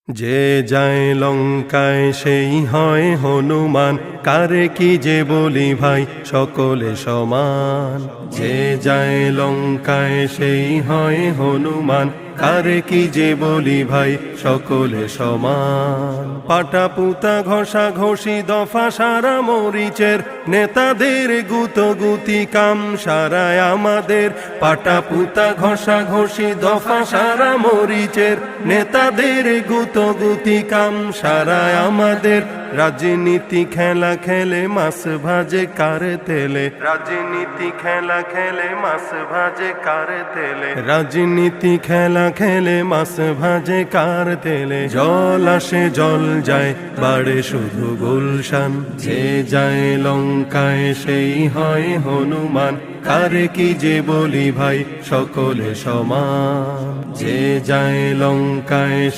যে যায় লঙ্কায় সেই হয় হনুমান, কারে কি যে বলি ভাই সকলে সমান। যে যায় লঙ্কায় সেই হয় হনুমান, কারে কি যে বলি ভাই সকলে সমান। পাটা পুতা ঘষা ঘষি দফা সারা মরিচের, নেতাদের গুতগুতি কাম সারায় আমাদের। পাটা পুতা ঘষা ঘষি দফা সারা মরিচের, নেতাদের গুতগুতি কাম সারায় আমাদের। রাজনীতি খেলা খেলে মাছ ভাজে কার তেলে, রাজনীতি খেলা খেলে মাছ ভাজে কার তেলে, রাজনীতি খেলা খেলে মাছ ভাজে কার তেলে। জল আসে জল যায় বাড়ে শুধু গুলশান, যে যায় লঙ্কায় সেই হয় হনুমান, কারে কি যে বলি ভাই সকলে সমান। যে যায় লঙ্কায়